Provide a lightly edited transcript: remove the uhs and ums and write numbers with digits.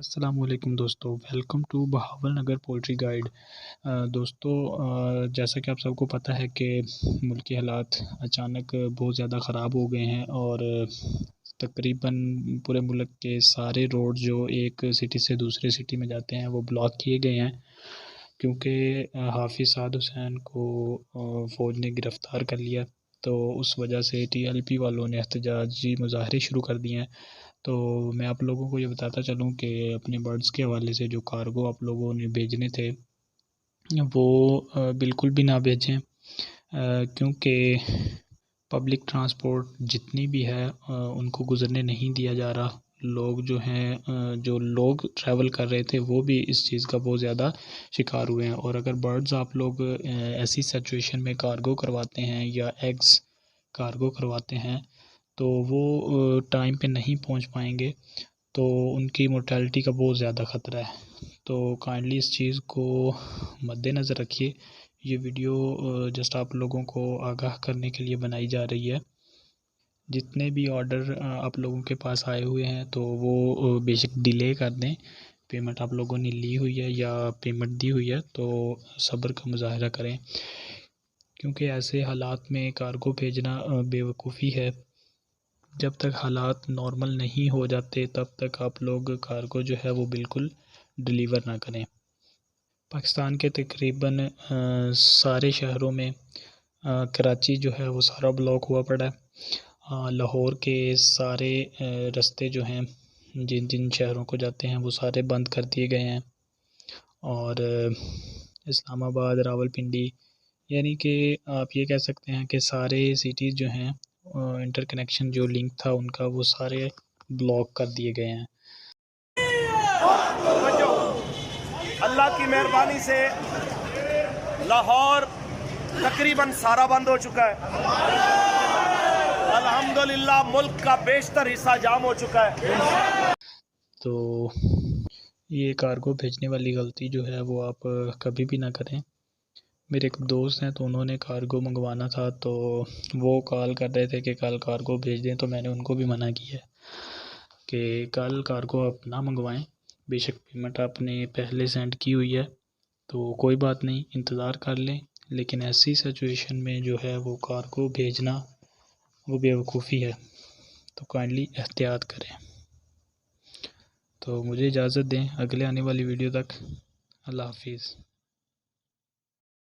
السلام علیکم دوستو، welcome to Bahawalnagar poultry guide. دوستو، جیسا کہ آپ سب کو پتہ ہے کہ ملکی حالات اچانک بہت زیادہ خراب ہو گئے ہیں اور تقریباً پورے ملک کے سارے روڈ جو ایک سٹی سے دوسرے سٹی میں جاتے ہیں وہ بلاک کیے گئے ہیں، کیونکہ حافظ سعد حسین کو فوج نے گرفتار کر لیا۔ تو اس وجہ سے ٹی ایل پی والوں نے احتجاجی مظاہرے شروع کر دیے ہیں۔ تو میں آپ لوگوں کو یہ بتاتا چلوں کہ اپنے برڈز کے حوالے سے جو کارگو آپ لوگوں نے بھیجنے تھے وہ بالکل بھی نہ بھیجیں، کیونکہ پبلک ٹرانسپورٹ جتنی بھی ہے ان کو گزرنے نہیں دیا جا رہا۔ لوگ جو ہیں جو لوگ ٹریول کر رہے تھے وہ بھی اس چیز کا بہت زیادہ شکار ہوئے ہیں۔ اور اگر برڈز آپ لوگ ایسی سچویشن میں کارگو کرواتے ہیں یا ایگز کارگو کرواتے ہیں تو وہ ٹائم پہ نہیں پہنچ پائیں گے، تو ان کی مورٹیلٹی کا بہت زیادہ خطرہ ہے۔ تو کائنڈلی اس چیز کو مد نظر رکھیے۔ یہ ویڈیو جسٹ آپ لوگوں کو آگاہ کرنے کے لیے بنائی جا رہی ہے۔ جتنے بھی آرڈر آپ لوگوں کے پاس آئے ہوئے ہیں تو وہ بے شک ڈیلے کر دیں۔ پیمنٹ آپ لوگوں نے لی ہوئی ہے یا پیمنٹ دی ہوئی ہے تو صبر کا مظاہرہ کریں، کیونکہ ایسے حالات میں کارگو بھیجنا بے وقوفی ہے۔ جب تک حالات نارمل نہیں ہو جاتے تب تک آپ لوگ کارگو جو ہے وہ بالکل ڈیلیور نہ کریں۔ پاکستان کے تقریباً سارے شہروں میں کراچی جو ہے وہ سارا بلاک ہوا پڑا ہے۔ لاہور کے سارے رستے جو ہیں جن جن شہروں کو جاتے ہیں وہ سارے بند کر دیے گئے ہیں، اور اسلام آباد، راول پنڈی، یعنی کہ آپ یہ کہہ سکتے ہیں کہ سارے سٹیز جو ہیں انٹر کنیکشن جو لنک تھا ان کا وہ سارے بلاک کر دیے گئے ہیں۔ اللہ کی مہربانی سے لاہور تقریباً سارا بند ہو چکا ہے۔ الحمدللہ ملک کا بیشتر حصہ جام ہو چکا ہے۔ تو یہ کارگو بھیجنے والی غلطی جو ہے وہ آپ کبھی بھی نہ کریں۔ میرے ایک دوست ہیں تو انہوں نے کارگو منگوانا تھا تو وہ کال کر رہے تھے کہ کل کارگو بھیج دیں، تو میں نے ان کو بھی منع کیا ہے کہ کل کارگو آپ نہ منگوائیں۔ بے شک پیمنٹ آپ نے پہلے سینڈ کی ہوئی ہے تو کوئی بات نہیں، انتظار کر لیں، لیکن ایسی سچویشن میں جو ہے وہ کارگو بھیجنا وہ بے وقوفی ہے، تو کائنڈلی احتیاط کریں۔ تو مجھے اجازت دیں، اگلے آنے والی ویڈیو تک اللہ حافظ۔